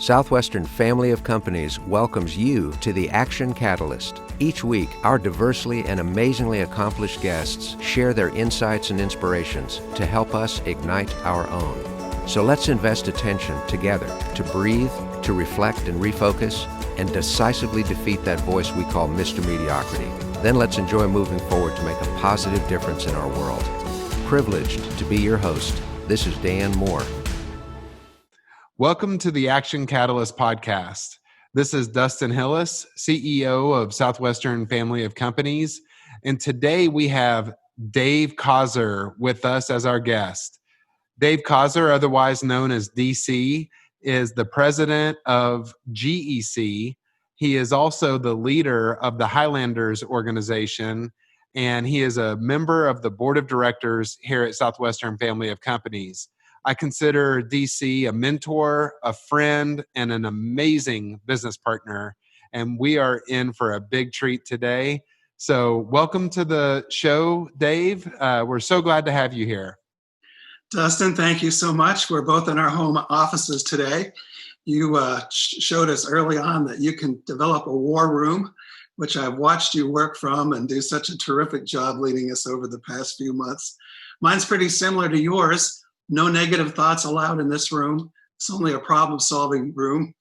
Southwestern Family of Companies welcomes you to the Action Catalyst. Each week, our diversely and amazingly accomplished guests share their insights and inspirations to help us ignite our own. So let's invest attention together to breathe, to reflect and refocus, and decisively defeat that voice we call Mr. Mediocrity. Then let's enjoy moving forward to make a positive difference in our world. Privileged to be your host, this is Dan Moore. Welcome to the Action Catalyst podcast. This is Dustin Hillis, CEO of Southwestern Family of Companies. And today we have Dave Kaiser with us as our guest. Dave Kaiser, otherwise known as DC, is the president of GEC. He is also the leader of the Highlanders organization, and he is a member of the board of directors here at Southwestern Family of Companies. I consider DC a mentor, a friend, and an amazing business partner, and we are in for a big treat today. So welcome to the show, Dave. We're so glad to have you here. Dustin, thank you so much. We're both in our home offices today. You showed us early on that you can develop a war room, which I've watched you work from and do such a terrific job leading us over the past few months. Mine's pretty similar to yours. No negative thoughts allowed in this room. It's only a problem-solving room.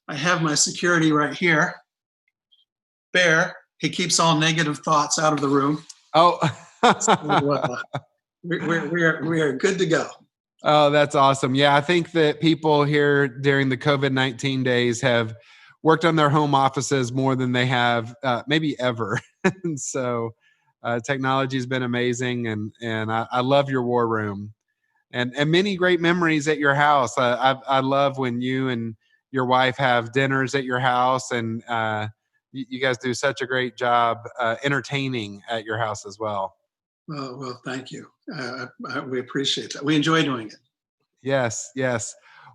I have my security right here. Bear, he keeps all negative thoughts out of the room. Oh, So, we are good to go. Oh, that's awesome. Yeah, I think that people here during the COVID-19 days have worked on their home offices more than they have maybe ever. And so technology has been amazing, and I love your war room. And many great memories at your house. I love when you and your wife have dinners at your house, and you guys do such a great job entertaining at your house as well. Well, thank you. We appreciate that. We enjoy doing it. Yes.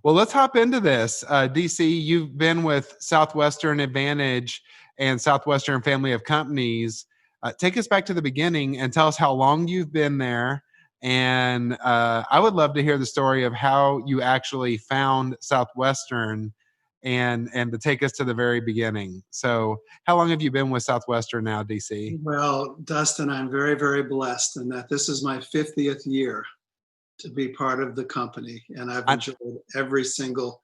Well, let's hop into this. DC, you've been with Southwestern Advantage and Southwestern Family of Companies. Take us back to the beginning and tell us how long you've been there. And I would love to hear the story of how you actually found Southwestern and to take us to the very beginning. So how long have you been with Southwestern now, DC? Well, Dustin, I'm very, very blessed in that this is my 50th year to be part of the company. And I've enjoyed every single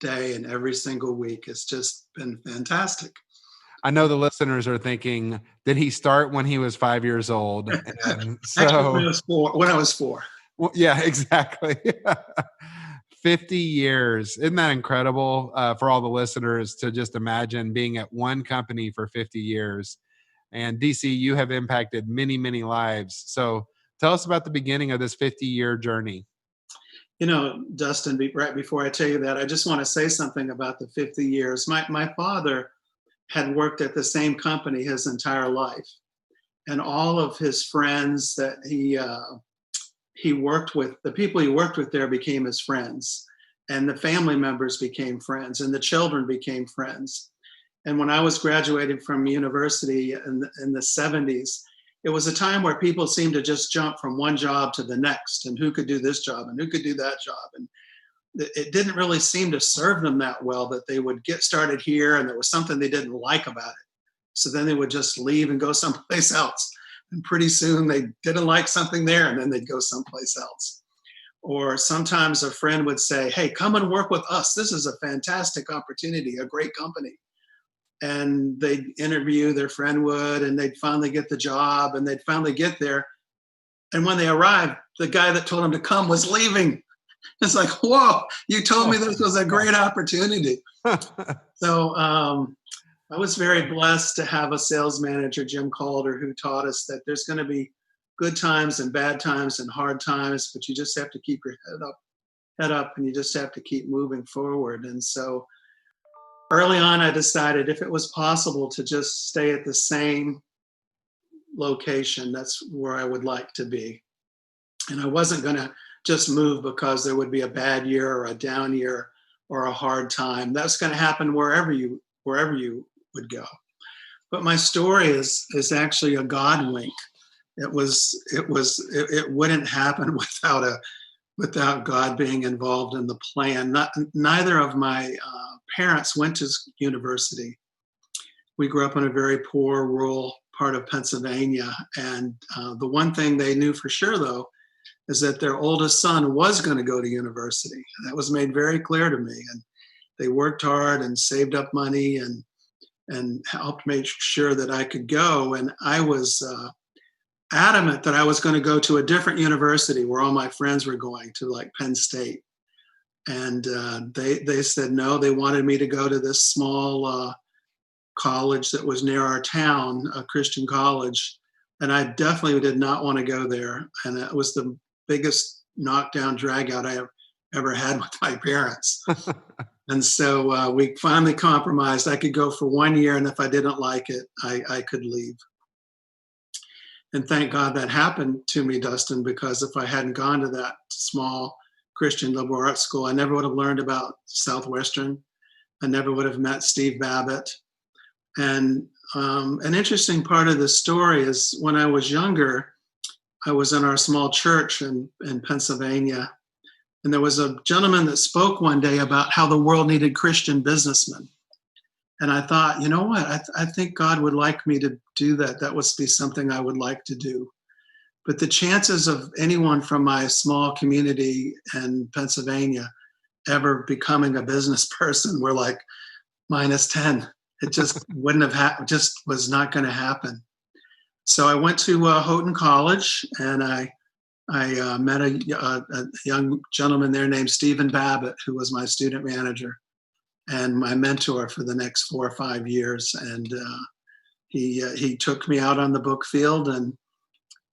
day and every single week. It's just been fantastic. I know the listeners are thinking, did he start when he was 5 years old? And so, Actually, when I was four. Well, yeah, exactly. 50 years. Isn't that incredible for all the listeners to just imagine being at one company for 50 years? And DC, you have impacted many, many lives. So tell us about the beginning of this 50-year journey. You know, Dustin, right before I tell you that, I just want to say something about the 50 years. My father had worked at the same company his entire life. And all of his friends that he worked with, the people he worked with there became his friends. And the family members became friends, and the children became friends. And when I was graduating from university in the 70s, it was a time where people seemed to just jump from one job to the next, and who could do this job and who could do that job. And it didn't really seem to serve them that well that they would get started here and there was something they didn't like about it. So then they would just leave and go someplace else. And pretty soon they didn't like something there and then they'd go someplace else. Or sometimes a friend would say, hey, come and work with us. This is a fantastic opportunity, a great company. And they'd interview, their friend would, and they'd finally get the job and they'd finally get there. And when they arrived, the guy that told them to come was leaving. It's like, whoa, you told me this was a great opportunity. So I was very blessed to have a sales manager, Jim Calder, who taught us that there's going to be good times and bad times and hard times, but you just have to keep your head up, and you just have to keep moving forward. And so early on, I decided if it was possible to just stay at the same location, that's where I would like to be. And I wasn't going to just move because there would be a bad year or a down year or a hard time. That's going to happen wherever you would go. But my story is actually a God wink. It wouldn't happen without without God being involved in the plan. Neither of my parents went to university. We grew up in a very poor rural part of Pennsylvania. And the one thing they knew for sure, though, is that their oldest son was going to go to university. That was made very clear to me. And they worked hard and saved up money and helped make sure that I could go. And I was adamant that I was going to go to a different university where all my friends were going to, like Penn State. And they said no. They wanted me to go to this small college that was near our town, a Christian college. And I definitely did not want to go there. And it was the biggest knockdown, drag out I have ever had with my parents. And so we finally compromised. I could go for 1 year, and if I didn't like it, I could leave. And thank God that happened to me, Dustin, because if I hadn't gone to that small Christian liberal arts school, I never would have learned about Southwestern. I never would have met Steve Babbitt. And an interesting part of the story is when I was younger, I was in our small church in Pennsylvania. And there was a gentleman that spoke one day about how the world needed Christian businessmen. And I thought, you know what? I think God would like me to do that. That would be something I would like to do. But the chances of anyone from my small community in Pennsylvania ever becoming a business person were like -10. It just wouldn't have happened, just was not going to happen. So I went to Houghton College, and I met a young gentleman there named Stephen Babbitt, who was my student manager and my mentor for the next 4 or 5 years. And he took me out on the book field, and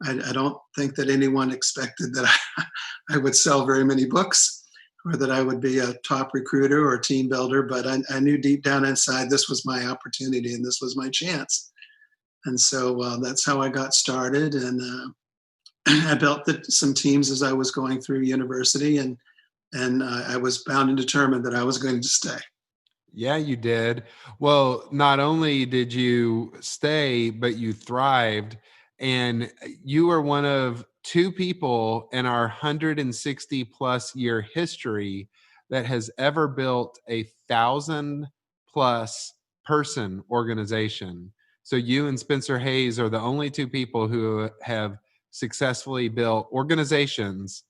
I don't think that anyone expected that I would sell very many books or that I would be a top recruiter or team builder, but I knew deep down inside this was my opportunity and this was my chance. And so that's how I got started. And I built some teams as I was going through university, and I was bound and determined that I was going to stay. Yeah, you did. Well, not only did you stay, but you thrived. And you were one of 2 people in our 160 plus year history that has ever built a 1,000 plus person organization. So you and Spencer Hayes are the only 2 people who have successfully built organizations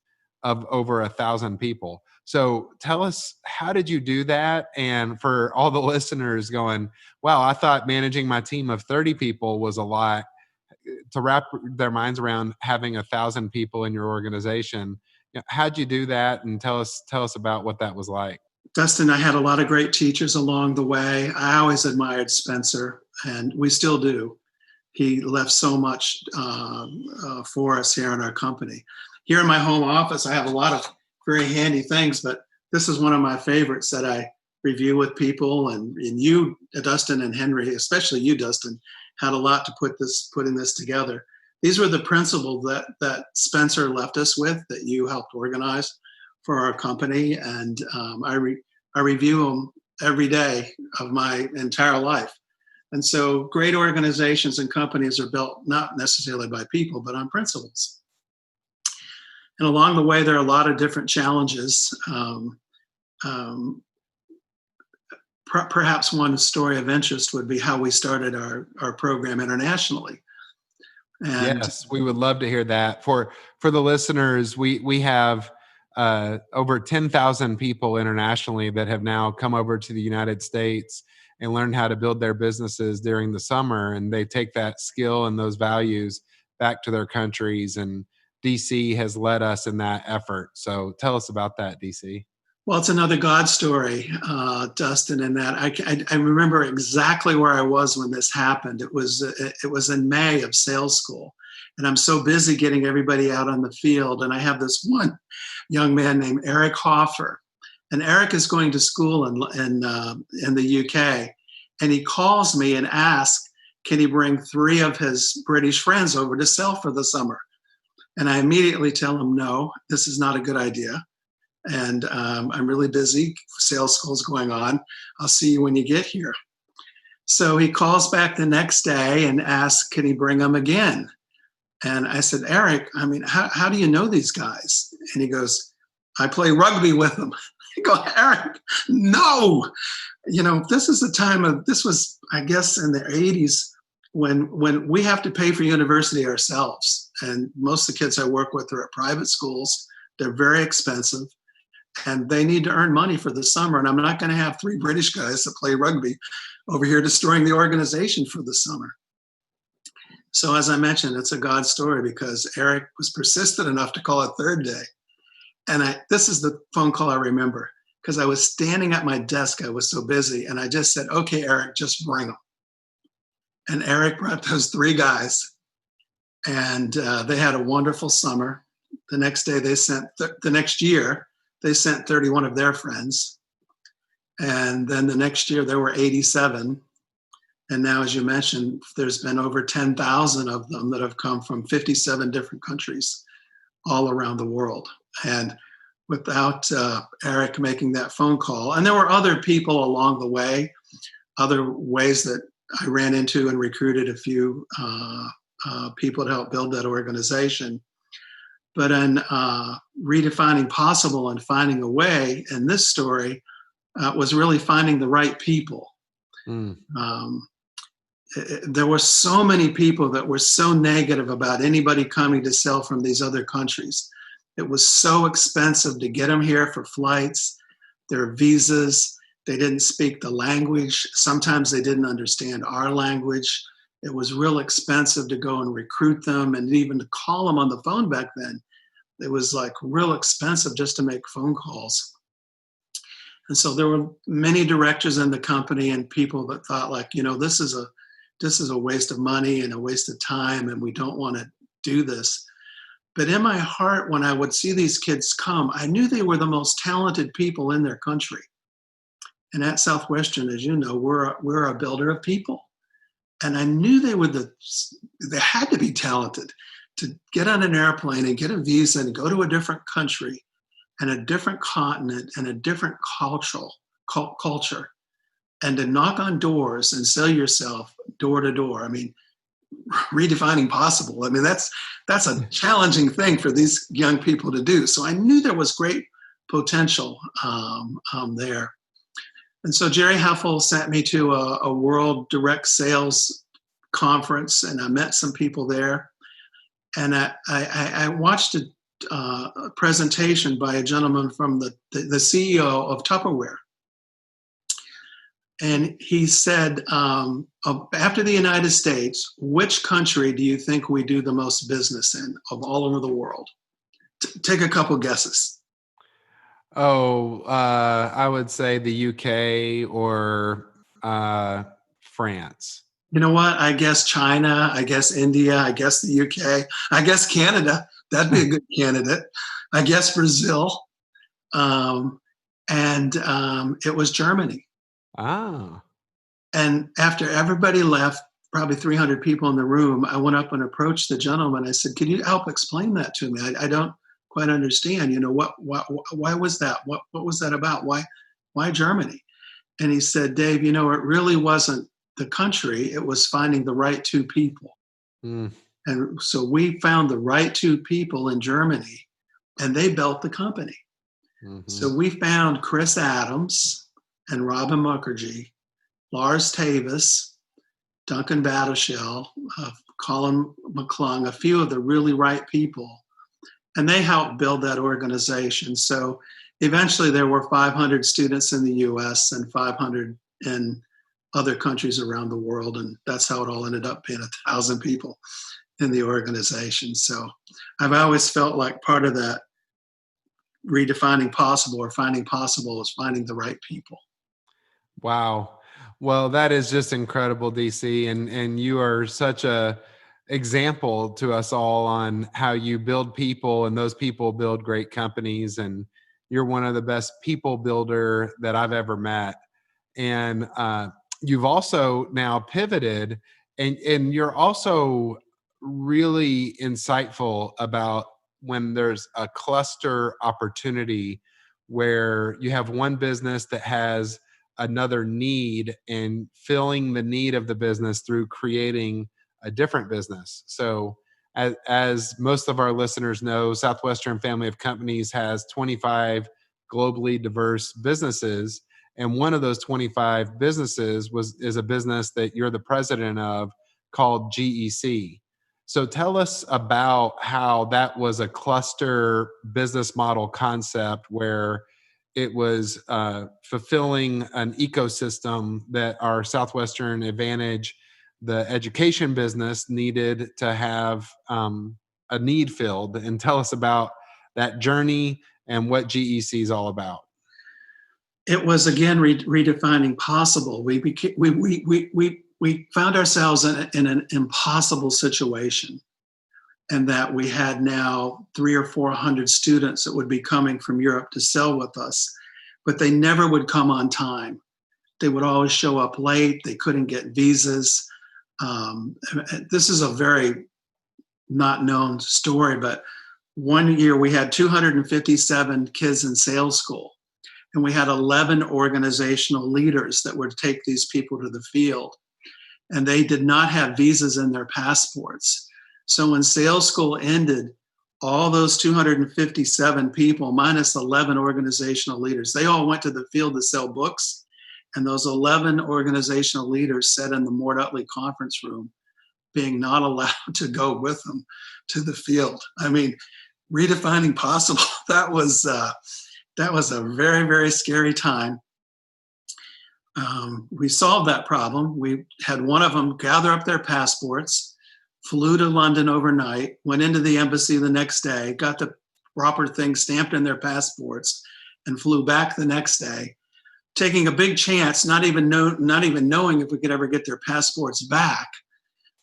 of over 1,000 people. So tell us, how did you do that? And for all the listeners going, wow, I thought managing my team of 30 people was a lot, to wrap their minds around having 1,000 people in your organization. How'd you do that? And tell us about what that was like. Dustin, I had a lot of great teachers along the way. I always admired Spencer, and we still do. He left so much for us here in our company. Here in my home office, I have a lot of very handy things, but this is one of my favorites that I review with people. And you, Dustin, and Henry, especially you, Dustin, had a lot to putting this together. These were the principles that Spencer left us with, that you helped organize for our company. And I review them every day of my entire life. And so great organizations and companies are built not necessarily by people, but on principles. And along the way, there are a lot of different challenges. Perhaps one story of interest would be how we started our program internationally. And yes, we would love to hear that. For the listeners, we have over 10,000 people internationally that have now come over to the United States and learned how to build their businesses during the summer. And they take that skill and those values back to their countries. And DC has led us in that effort. So tell us about that, DC. Well, it's another God story, Dustin, in that I remember exactly where I was when this happened. It was in May of sales school, and I'm so busy getting everybody out on the field. And I have this one young man named Eric Hoffer, and Eric is going to school in the UK, and he calls me and asks, can he bring 3 of his British friends over to sell for the summer? And I immediately tell him, no, this is not a good idea. And I'm really busy. Sales school's going on. I'll see you when you get here. So he calls back the next day and asks, can he bring them again? And I said, Eric, I mean, how do you know these guys? And he goes, I play rugby with them. I go, Eric, no. This is the time of, this was, I guess, in the 80s when we have to pay for university ourselves. And most of the kids I work with are at private schools. They're very expensive and they need to earn money for the summer. And I'm not going to have 3 British guys that play rugby over here destroying the organization for the summer. So as I mentioned, it's a God story because Eric was persistent enough to call a third day. And this is the phone call I remember because I was standing at my desk. I was so busy. And I just said, okay, Eric, just bring them. And Eric brought those 3 guys. And they had a wonderful summer. The next day the next year, they sent 31 of their friends. And then the next year there were 87. And now, as you mentioned, there's been over 10,000 of them that have come from 57 different countries all around the world. And without Eric making that phone call, and there were other people along the way, other ways that I ran into and recruited a few people to help build that organization. But in redefining possible and finding a way, in this story was really finding the right people. There were so many people that were so negative about anybody coming to sell from these other countries. It was so expensive to get them here for flights, their visas. They didn't speak the language. Sometimes they didn't understand our language. It was real expensive to go and recruit them and even to call them on the phone back then. It was like real expensive just to make phone calls. And so there were many directors in the company and people that thought like, this is a waste of money and a waste of time, and we don't want to do this. But in my heart, when I would see these kids come, I knew they were the most talented people in their country. And at Southwestern, as you know, we're a builder of people. And I knew they had to be talented to get on an airplane and get a visa and go to a different country and a different continent and a different culture, and to knock on doors and sell yourself door to door. I mean, redefining possible. I mean, that's a challenging thing for these young people to do. So I knew there was great potential there. And so Jerry Heffel sent me to a World Direct Sales conference, and I met some people there. And I watched a presentation by a gentleman from the CEO of Tupperware. And he said, after the United States, which country do you think we do the most business in of all over the world? Take a couple guesses. I would say the UK or France. You know what? I guess China, I guess India, I guess the UK, I guess Canada. That'd be a good candidate. I guess Brazil. And it was Germany. Ah. And after everybody left, probably 300 people in the room, I went up and approached the gentleman. I said, "Can you help explain that to me? I don't quite understand. Why was that? What was that about? Why Germany?" And he said, "Dave, it really wasn't the country. It was finding the right 2 people." Mm. And so we found the right 2 people in Germany, and they built the company. Mm-hmm. So we found Chris Adams and Robin Mukherjee, Lars Tavis, Duncan Battleshell, Colin McClung, a few of the really right people. And they helped build that organization. So eventually there were 500 students in the US and 500 in other countries around the world. And that's how it all ended up being 1,000 people in the organization. So I've always felt like part of that redefining possible or finding possible is finding the right people. Wow. Well, that is just incredible, DC. And you are such a example to us all on how you build people and those people build great companies. And you're one of the best people builder that I've ever met. And you've also now pivoted and you're also really insightful about when there's a cluster opportunity where you have one business that has another need and filling the need of the business through creating a different business. So as most of our listeners know, Southwestern Family of Companies has 25 globally diverse businesses. And one of those 25 businesses is a business that you're the president of called GEC. So tell us about how that was a cluster business model concept where it was fulfilling an ecosystem that our Southwestern Advantage, the education business, needed to have a need filled. And tell us about that journey and what GEC is all about. It was, again, redefining possible. We found ourselves in an impossible situation, and that we had now 300 or 400 students that would be coming from Europe to sell with us, but they never would come on time. They would always show up late. They couldn't get visas. This is a very not known story, but one year we had 257 kids in sales school, and we had 11 organizational leaders that would take these people to the field, and they did not have visas in their passports. So when sales school ended, all those 257 people minus 11 organizational leaders, they all went to the field to sell books, and those 11 organizational leaders sat in the Mort Utley conference room, being not allowed to go with them to the field. I mean, redefining possible. That was a very, very scary time. We solved that problem. We had one of them gather up their passports, flew to London overnight, went into the embassy the next day, got the proper thing stamped in their passports, and flew back the next day, taking a big chance, not even knowing if we could ever get their passports back.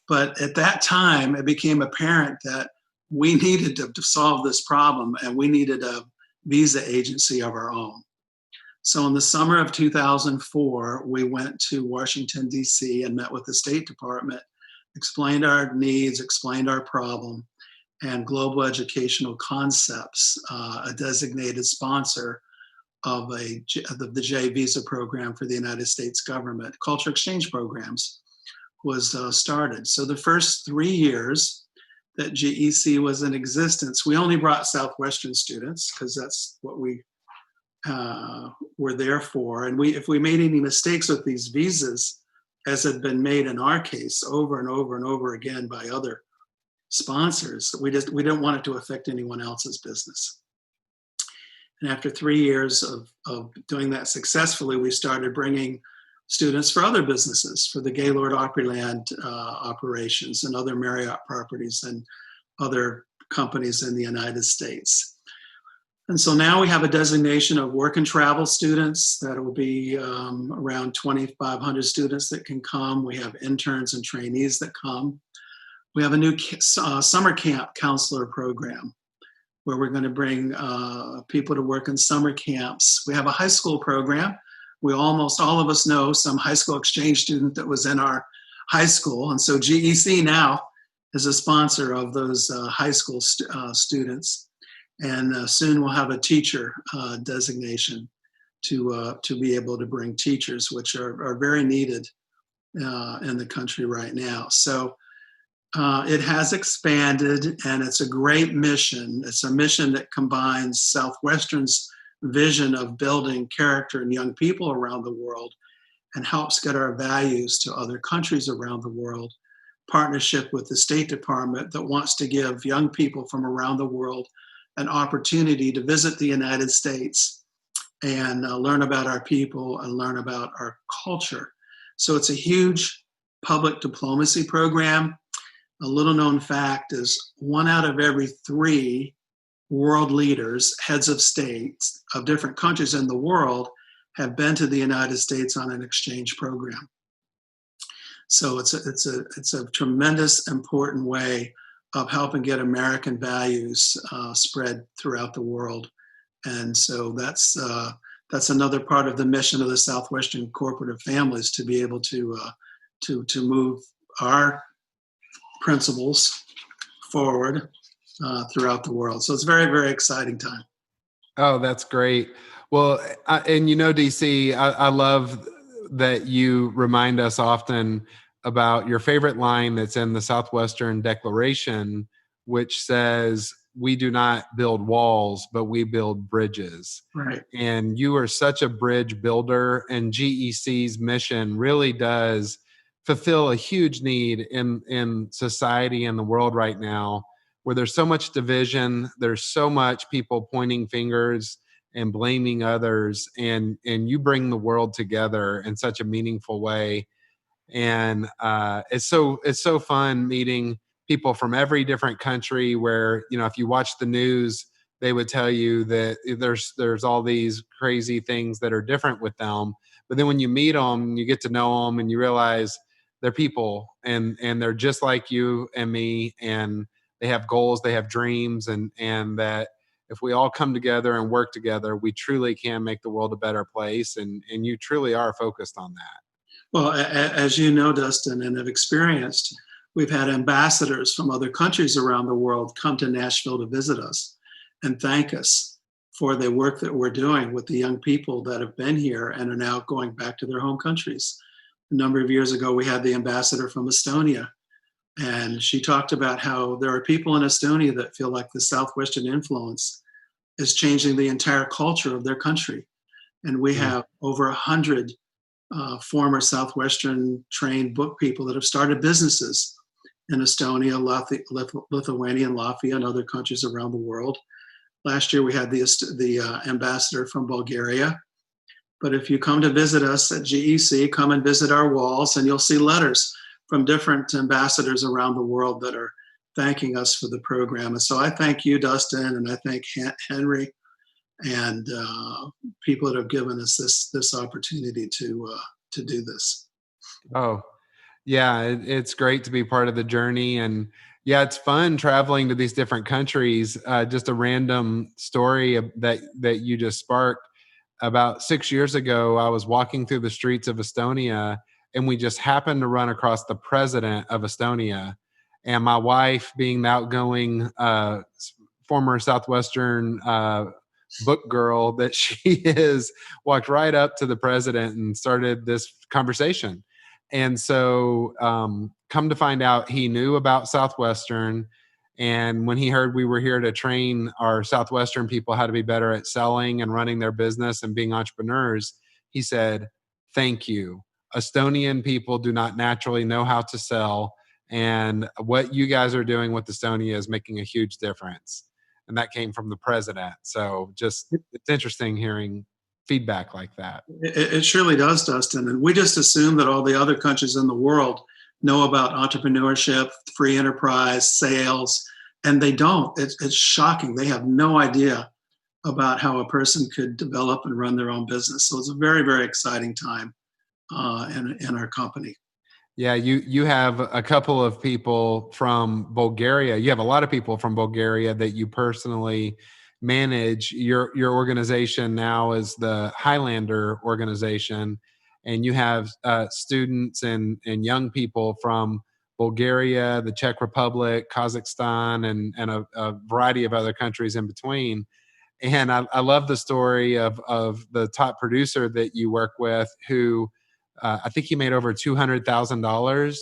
But at that time, it became apparent that we needed to solve this problem, and we needed a visa agency of our own. So in the summer of 2004, we went to Washington, D.C. and met with the State Department, explained our needs, explained our problem, and Global Educational Concepts, a designated sponsor of the J visa program for the United States government, culture exchange programs, was started. So the first 3 years that GEC was in existence, we only brought Southwestern students because that's what we were there for. And if we made any mistakes with these visas, as had been made in our case over and over and over again by other sponsors, we didn't want it to affect anyone else's business. And after 3 years of doing that successfully, we started bringing students for other businesses, for the Gaylord Opryland operations and other Marriott properties and other companies in the United States. And so now we have a designation of work and travel students. That will be around 2,500 students that can come. We have interns and trainees that come. We have a new summer camp counselor program where we're going to bring people to work in summer camps. We have a high school program. Almost all of us know some high school exchange student that was in our high school. And so GEC now is a sponsor of those high school students. And soon we'll have a teacher designation to be able to bring teachers, which are very needed in the country right now. So it has expanded, and it's a great mission. It's a mission that combines Southwestern's vision of building character in young people around the world and helps get our values to other countries around the world. Partnership with the State Department that wants to give young people from around the world an opportunity to visit the United States and learn about our people and learn about our culture. So it's a huge public diplomacy program. A little known fact is 1 out of every 3 world leaders, heads of states of different countries in the world, have been to the United States on an exchange program. So it's a tremendous, important way of helping get American values spread throughout the world. And so that's another part of the mission of the Southwestern Cooperative Families, to be able to move our principles forward throughout the world. So it's a very, very exciting time. Oh, that's great. Well, and DC, I love that you remind us often about your favorite line that's in the Southwestern Declaration, which says, we do not build walls, but we build bridges. Right. And you are such a bridge builder, and GEC's mission really does fulfill a huge need in society and the world right now, where there's so much division, there's so much people pointing fingers and blaming others, and you bring the world together in such a meaningful way. And it's so fun meeting people from every different country, where, if you watch the news, they would tell you that there's all these crazy things that are different with them, but then when you meet them, you get to know them, and you realize they're people, and they're just like you and me, and they have goals, they have dreams, and that if we all come together and work together, we truly can make the world a better place. And you truly are focused on that. Well, as you know, Dustin, and have experienced, we've had ambassadors from other countries around the world come to Nashville to visit us and thank us for the work that we're doing with the young people that have been here and are now going back to their home countries. A number of years ago, we had the ambassador from Estonia, and she talked about how there are people in Estonia that feel like the Southwestern influence is changing the entire culture of their country. And we have over 100 former Southwestern trained book people that have started businesses in Estonia, Lithuania, and Latvia, and other countries around the world. Last year, we had the ambassador from Bulgaria. But if you come to visit us at GEC, come and visit our walls, and you'll see letters from different ambassadors around the world that are thanking us for the program. And so I thank you, Dustin, and I thank Henry and people that have given us this opportunity to do this. Oh, yeah, it's great to be part of the journey. And yeah, it's fun traveling to these different countries. Just a random story that you just sparked. About 6 years ago, I was walking through the streets of Estonia, and we just happened to run across the president of Estonia. And my wife, being the outgoing former Southwestern book girl that she is, walked right up to the president and started this conversation. And so come to find out, he knew about Southwestern. And when he heard we were here to train our Southwestern people how to be better at selling and running their business and being entrepreneurs, he said, "Thank you. Estonian people do not naturally know how to sell. And what you guys are doing with Estonia is making a huge difference." And that came from the president. So just, it's interesting hearing feedback like that. It surely does, Dustin. And we just assume that all the other countries in the world know about entrepreneurship, free enterprise, sales, and they don't. It's shocking. They have no idea about how a person could develop and run their own business. So it's a very, very exciting time in our company. Yeah, you have a couple of people from Bulgaria. You have a lot of people from Bulgaria that you personally manage. Your organization now is the Highlander organization, and you have students and young people from Bulgaria, the Czech Republic, Kazakhstan, and a variety of other countries in between. And I love the story of the top producer that you work with, who I think he made over $200,000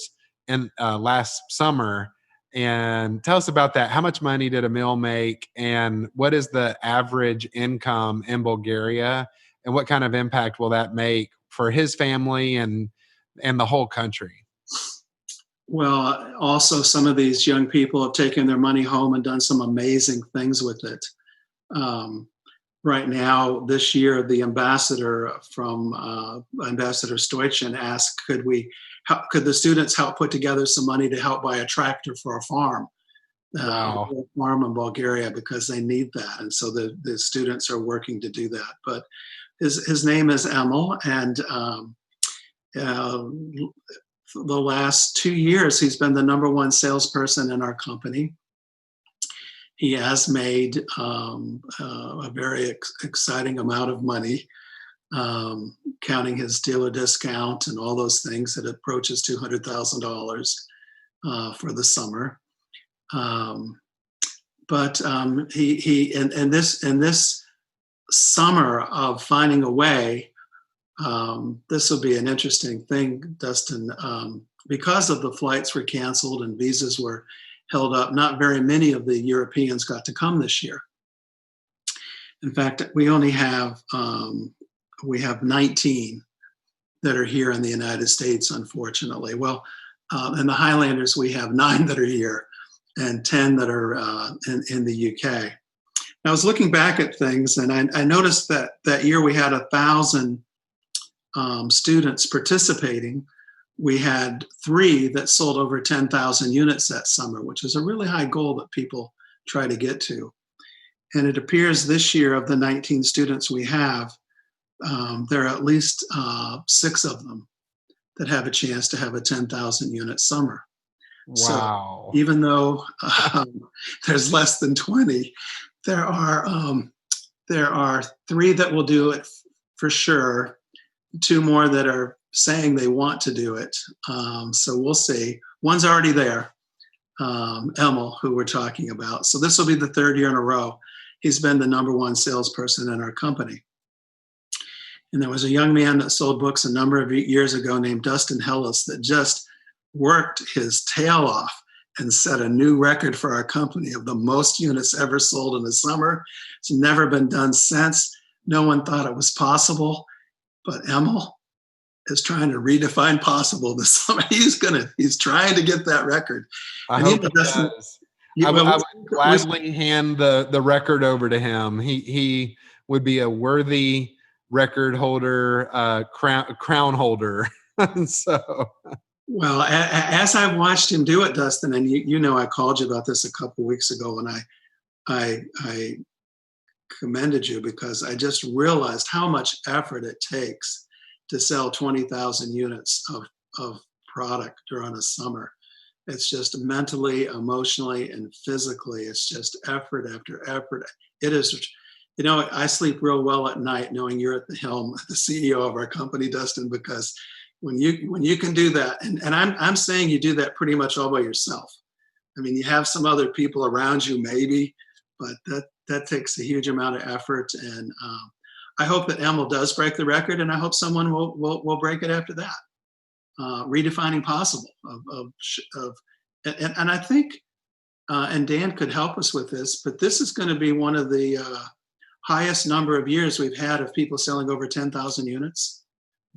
in last summer. And tell us about that. How much money did Emil make, and what is the average income in Bulgaria, and what kind of impact will that make for his family and the whole country? Well, also some of these young people have taken their money home and done some amazing things with it. Right now, this year, the ambassador from Ambassador Stoichin asked, could the students help put together some money to help buy a tractor for a farm, Wow. farm in Bulgaria, because they need that. And so the students are working to do that. But his name is Emil, and the last 2 years, he's been the number one salesperson in our company. He has made a very exciting amount of money, counting his dealer discount and all those things. It approaches $200,000 for the summer. But he in this summer of finding a way, this will be an interesting thing, Dustin, because of the flights were canceled and visas were held up. Not very many of the Europeans got to come this year. In fact, we only have 19 that are here in the United States, unfortunately. Well, in the Highlanders, we have 9 that are here and 10 that are in the UK. I was looking back at things, and I noticed that year we had 1,000 students participating. We had 3 that sold over 10,000 units that summer, which is a really high goal that people try to get to. And it appears this year, of the 19 students we have, there are at least 6 of them that have a chance to have a 10,000 unit summer. Wow. So even though there's less than 20, there are 3 that will do it for sure, 2 more that are saying they want to do it. So we'll see. One's already there, Emil, who we're talking about. So this will be the 3rd year in a row. He's been the #1 salesperson in our company. And there was a young man that sold books a number of years ago named Dustin Hillis that just worked his tail off and set a new record for our company of the most units ever sold in the summer. It's never been done since. No one thought it was possible, but Emil is trying to redefine possible this summer. He's trying to get that record. I hope he does. I would gladly hand the record over to him. He would be a worthy record holder, crown holder. So, well, as I watched him do it, Dustin, and you know, I called you about this a couple of weeks ago, and I commended you because I just realized how much effort it takes to sell 20,000 units of product during a summer. It's just mentally, emotionally, and physically. It's just effort after effort. It is, you know, I sleep real well at night knowing you're at the helm, the CEO of our company, Dustin, because when you can do that, and I'm saying you do that pretty much all by yourself. I mean, you have some other people around you maybe, but that takes a huge amount of effort. And I hope that Emil does break the record, and I hope someone will break it after that. Redefining possible and I think and Dan could help us with this, but this is going to be one of the highest number of years we've had of people selling over 10,000 units.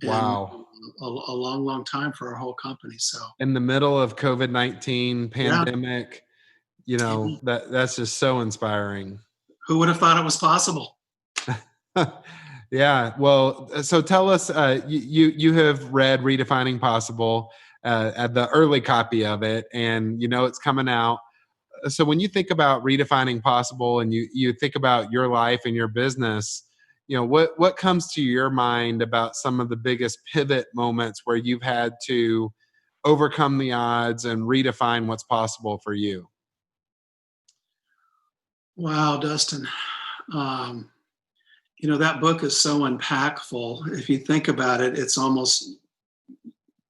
Wow. A long time for our whole company. So in the middle of COVID-19 pandemic, you know, that's just so inspiring. Who would have thought it was possible? Yeah. Well, so tell us, you have read Redefining Possible, at the early copy of it, and you know it's coming out. So when you think about redefining possible, and you think about your life and your business, you know, what comes to your mind about some of the biggest pivot moments where you've had to overcome the odds and redefine what's possible for you? Wow, Dustin. You know, that book is so impactful. If you think about it, it's almost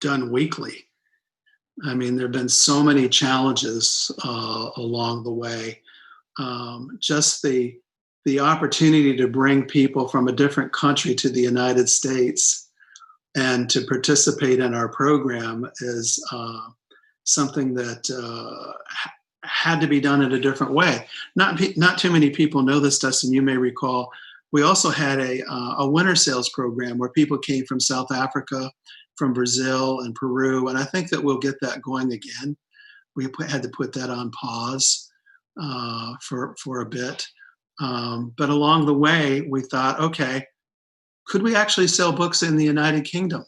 done weekly. I mean, there have been so many challenges along the way. Just the opportunity to bring people from a different country to the United States and to participate in our program is something that had to be done in a different way. Not too many people know this, Dustin. You may recall, we also had a winter sales program where people came from South Africa, from Brazil and Peru, and I think that we'll get that going again. We had to put that on pause for a bit. But along the way, we thought, okay, could we actually sell books in the United Kingdom?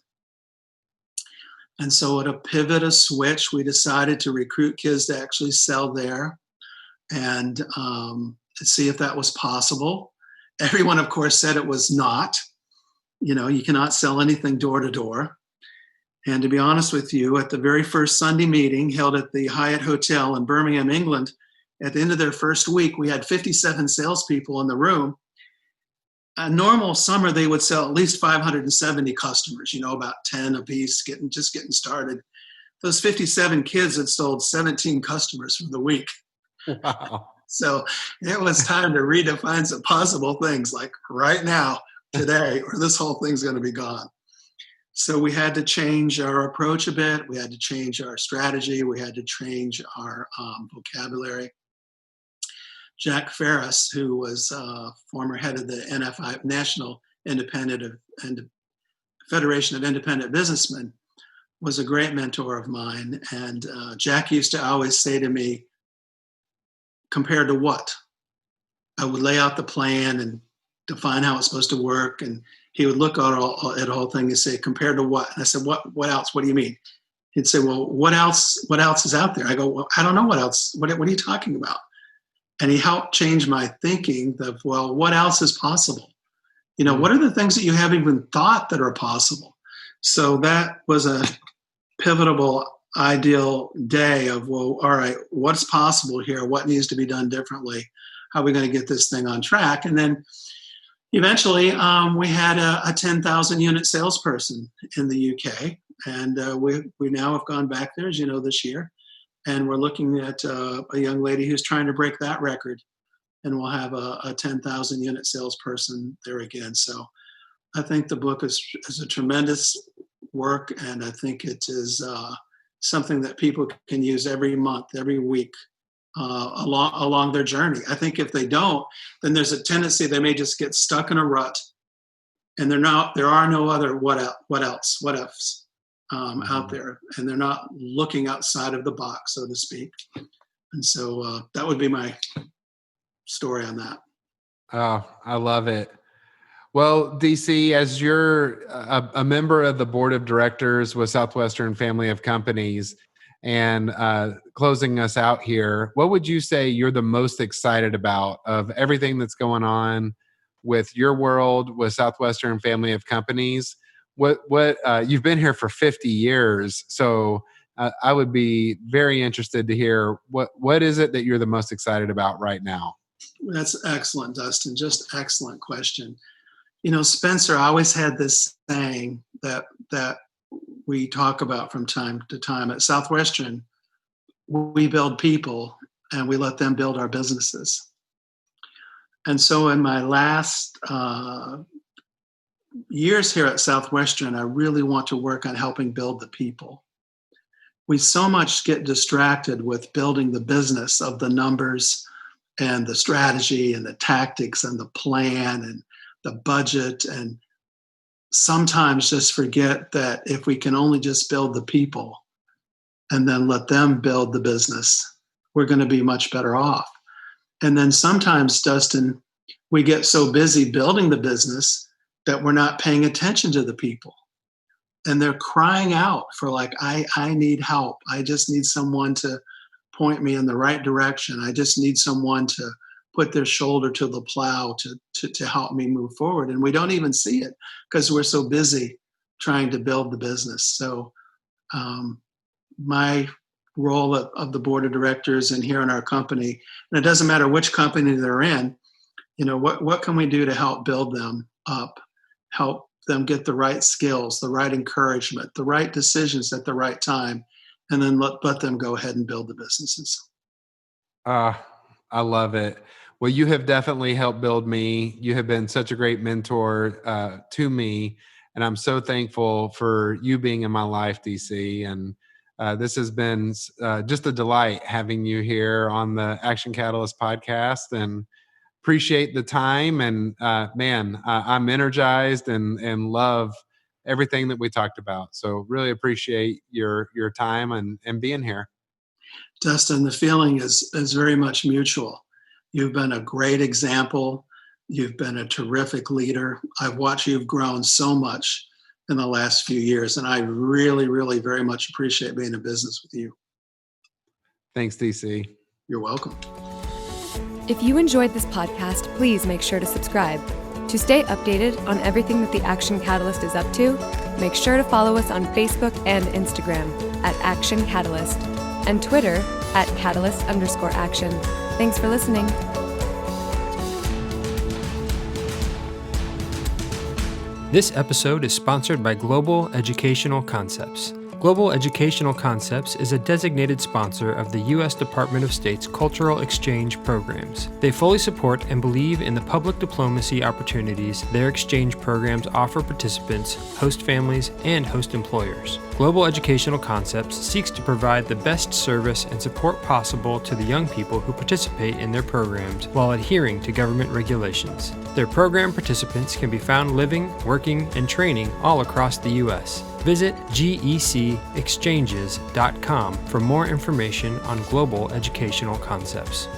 And so at a pivot, a switch, we decided to recruit kids to actually sell there and to see if that was possible. Everyone, of course, said it was not. You know, you cannot sell anything door to door. And to be honest with you, at the very first Sunday meeting held at the Hyatt Hotel in Birmingham, England, at the end of their first week, we had 57 salespeople in the room. A normal summer, they would sell at least 570 customers, you know, about 10 apiece, getting started. Those 57 kids had sold 17 customers for the week. Wow. So it was time to redefine some possible things, like right now, today, or this whole thing's going to be gone. So we had to change our approach a bit. We had to change our strategy. We had to change our vocabulary. Jack Ferris, who was former head of the NFI, National Federation of Independent Businessmen, was a great mentor of mine. And Jack used to always say to me, compared to what? I would lay out the plan and define how it's supposed to work. And he would look at the whole thing and say, compared to what? And I said, what else? What do you mean? He'd say, well, what else is out there? I go, well, I don't know what else. What are you talking about? And he helped change my thinking of, well, what else is possible? What are the things that you haven't even thought that are possible? So that was a pivotal, ideal day of, well, all right, what's possible here? What needs to be done differently? How are we going to get this thing on track? And then eventually we had a 10,000 unit salesperson in the UK. And we now have gone back there, as you know, this year. And we're looking at a young lady who's trying to break that record. And we'll have a 10,000 unit salesperson there again. So I think the book is a tremendous work. And I think it is something that people can use every month, every week along their journey. I think if they don't, then there's a tendency they may just get stuck in a rut. And there are no other what ifs. Out there, and they're not looking outside of the box, so to speak. And so that would be my story on that. Oh, I love it. Well, DC, as you're a member of the board of directors with Southwestern Family of Companies, and closing us out here, what would you say you're the most excited about of everything that's going on with your world, with Southwestern Family of Companies? What you've been here for 50 years, so I would be very interested to hear what is it that you're the most excited about right now? That's excellent, Dustin. Just excellent question. Spencer always had this saying that we talk about from time to time. At Southwestern, we build people and we let them build our businesses. And so in my last years here at Southwestern, I really want to work on helping build the people. We so much get distracted with building the business of the numbers and the strategy and the tactics and the plan and the budget, and sometimes just forget that if we can only just build the people and then let them build the business, we're going to be much better off. And then sometimes, Dustin, we get so busy building the business that we're not paying attention to the people. And they're crying out for I need help. I just need someone to point me in the right direction. I just need someone to put their shoulder to the plow to help me move forward. And we don't even see it because we're so busy trying to build the business. So my role of the board of directors and here in our company, and it doesn't matter which company they're in, what can we do to help build them up, help them get the right skills, the right encouragement, the right decisions at the right time, and then let them go ahead and build the businesses. I love it. Well, you have definitely helped build me. You have been such a great mentor to me, and I'm so thankful for you being in my life, DC. And this has been just a delight having you here on the Action Catalyst podcast, and appreciate the time. And I'm energized and love everything that we talked about. So really appreciate your time and being here. Dustin, the feeling is very much mutual. You've been a great example. You've been a terrific leader. I've watched you've grown so much in the last few years, and I really, really very much appreciate being in business with you. Thanks, DC. You're welcome. If you enjoyed this podcast, please make sure to subscribe. To stay updated on everything that the Action Catalyst is up to, make sure to follow us on Facebook and Instagram at Action Catalyst and Twitter at Catalyst_Action. Thanks for listening. This episode is sponsored by Global Educational Concepts. Global Educational Concepts is a designated sponsor of the U.S. Department of State's Cultural Exchange programs. They fully support and believe in the public diplomacy opportunities their exchange programs offer participants, host families, and host employers. Global Educational Concepts seeks to provide the best service and support possible to the young people who participate in their programs while adhering to government regulations. Their program participants can be found living, working, and training all across the U.S. Visit gecexchanges.com for more information on Global Educational Concepts.